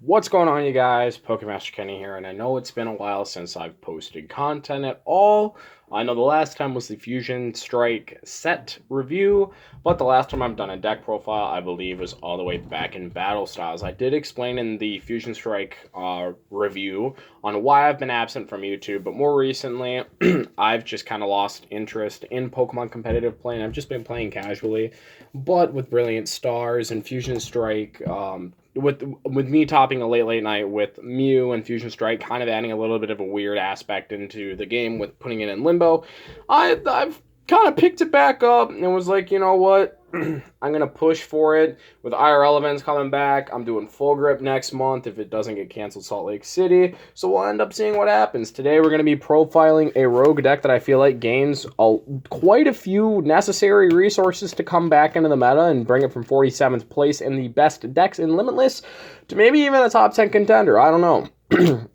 What's going on, you guys? Pokemaster Kenny here, and I know it's been a while since I've posted content at all. I know the last time was the Fusion Strike set review, but the last time I've done a deck profile, I believe, was all the way back in Battle Styles. I did explain in the Fusion Strike review on why I've been absent from YouTube, but more recently, I've just kind of lost interest in Pokemon competitive play, and I've just been playing casually. But with Brilliant Stars and Fusion Strike, with me topping a late night with Mew and Fusion Strike, kind of adding a little bit of a weird aspect into the game with putting it in limbo, I've kind of picked it back up and was like, you know what? I'm gonna push for it with IRL events coming back. I'm doing full grip next month if it doesn't get canceled Salt Lake City. So we'll end up seeing what happens. Today we're gonna be profiling a rogue deck that I feel like gains quite a few necessary resources to come back into the meta and bring it from 47th place in the best decks in Limitless to maybe even a top 10 contender. I don't know.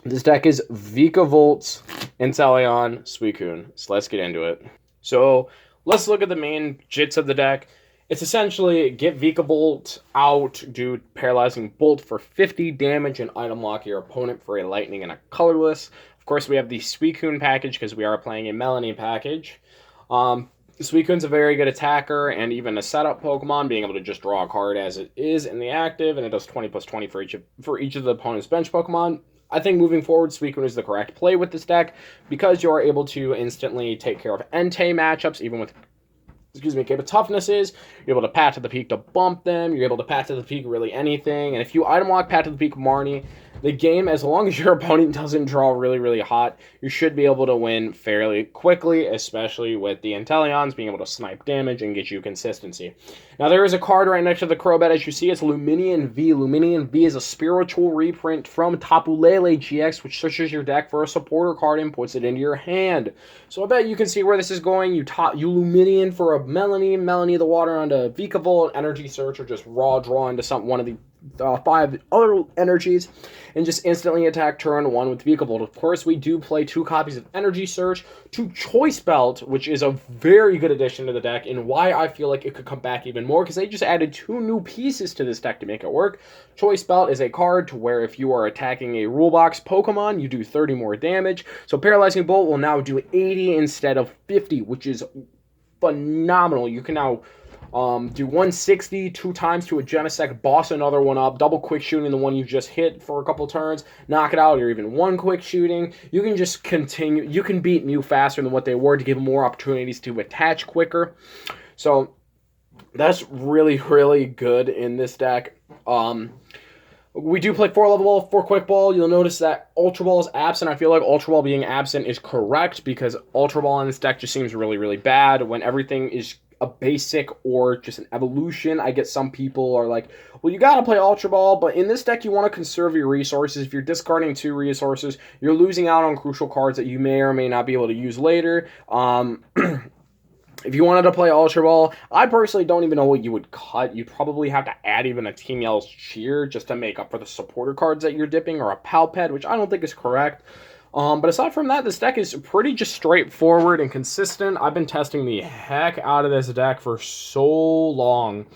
This deck is Vikavolt, Inteleon, Suicune. So let's get into it. So let's look at the main jits of the deck. It's essentially get Vikavolt out, do Paralyzing Bolt for 50 damage and item lock your opponent for a lightning and a colorless. Of course, we have the Suicune package because we are playing a Melanie package. Suicune's a very good attacker and even a setup Pokemon, being able to just draw a card as it is in the active, and it does 20 plus 20 for each of the opponent's bench Pokemon. I think moving forward, Suicune is the correct play with this deck because you are able to instantly take care of Entei matchups, even with Capable Toughness is. You're able to Pat to the Peak to bump them. You're able to Pat to the Peak really anything. And if you item lock Pat to the Peak Marnie, the game, as long as your opponent doesn't draw really hot, you should be able to win fairly quickly, especially with the Inteleons being able to snipe damage and get you consistency. Now, there is a card right next to the Crobat, as you see. It's Luminion V. Luminion V is a spiritual reprint from Tapu Lele GX, which searches your deck for a supporter card and puts it into your hand. So I bet you can see where this is going. You Luminion for a Melanie the Water onto Vikavolt, Energy Search, or just raw draw into one of the 5 other energies and just instantly attack turn 1 with Vikavolt. Of course, we do play 2 copies of Energy Search, 2 Choice Belt, which is a very good addition to the deck, and why I feel like it could come back even more, because they just added 2 new pieces to this deck to make it work. Choice Belt is a card to where if you are attacking a rule box Pokemon, you do 30 more damage. So Paralyzing Bolt will now do 80 instead of 50, which is phenomenal. You can now do 160 2 times to a Genesect, boss another one up, double quick shooting the one you just hit for a couple turns, knock it out, or even 1 quick shooting. You can just continue. You can beat Mew faster than what they were to give them more opportunities to attach quicker. So that's really good in this deck. We do play 4 level ball, 4 quick ball. You'll notice that Ultra Ball is absent. I feel like Ultra Ball being absent is correct because Ultra Ball in this deck just seems really bad when everything is a basic or just an evolution. I get some people are like, well, you gotta play Ultra Ball, but in this deck you want to conserve your resources. If you're discarding 2 resources, you're losing out on crucial cards that you may or may not be able to use later. If you wanted to play Ultra Ball, I personally don't even know what you would cut. You'd probably have to add even a Team Yell's Cheer just to make up for the supporter cards that you're dipping, or a Palped, which I don't think is correct. But aside from that, this deck is pretty just straightforward and consistent. I've been testing the heck out of this deck for so long.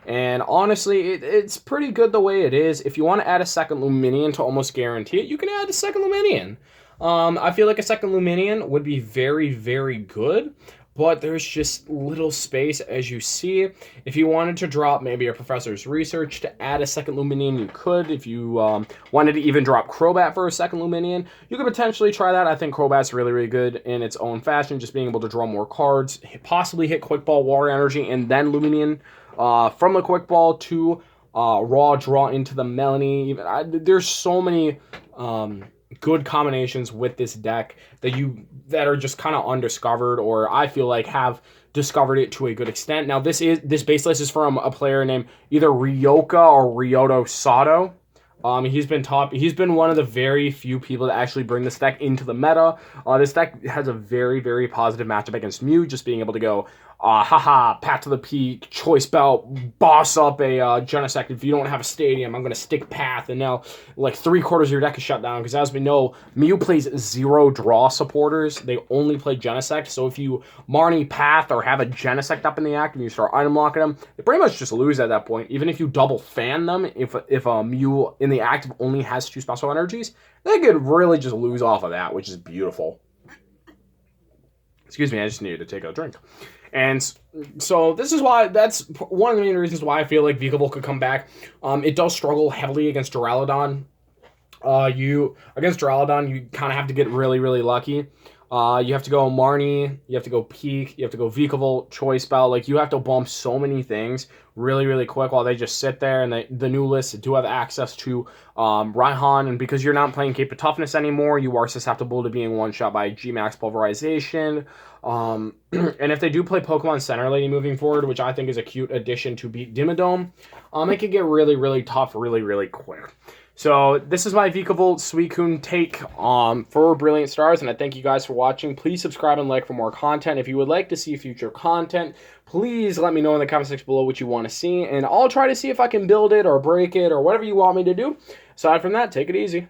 And honestly, it's pretty good the way it is. If you want to add a second Luminion to almost guarantee it, you can add a second Luminion. I feel like a second Luminion would be very good. But there's just little space, as you see. If you wanted to drop maybe a Professor's Research to add a second Luminion, you could. If you wanted to even drop Crobat for a second Luminion, you could potentially try that. I think Crobat's really good in its own fashion, just being able to draw more cards, possibly hit Quick Ball, Water Energy, and then Luminion from the Quick Ball to raw draw into the Melanie. There's so many good combinations with this deck that are just kind of undiscovered, or I feel like have discovered it to a good extent. Now this base list is from a player named either Ryoka or Ryoto Sato. He's been one of the very few people to actually bring this deck into the meta. This deck has a very positive matchup against Mew, just being able to go haha, Path to the Peak, Choice Belt, boss up a Genesect. If you don't have a stadium, I'm going to stick Path. And now, like, 3/4 of your deck is shut down. Because as we know, Mew plays 0 draw supporters. They only play Genesect. So if you Marnie Path or have a Genesect up in the act and you start item locking them, they pretty much just lose at that point. Even if you double fan them, if a Mew in the active only has 2 special energies, they could really just lose off of that, which is beautiful. Excuse me, I just needed to take a drink. And so this is why, that's one of the main reasons why I feel like Vikavolt could come back. It does struggle heavily against Duraludon. Against Duraludon, you kind of have to get really, really lucky. You have to go Marnie, you have to go Peak, you have to go Vikavolt, Choice Bell. Like, you have to bump so many things really, really quick while they just sit there. And the new lists do have access to Raihan. And because you're not playing Cape of Toughness anymore, you are susceptible to being one-shot by G-Max Pulverization. And if they do play Pokemon Center Lady moving forward, which I think is a cute addition to beat Dimmadome, it can get really, really tough really, really quick. So this is my Vikavolt Suicune take for Brilliant Stars, and I thank you guys for watching. Please subscribe and like for more content. If you would like to see future content, please let me know in the comment section below what you want to see, and I'll try to see if I can build it or break it or whatever you want me to do. Aside from that, take it easy.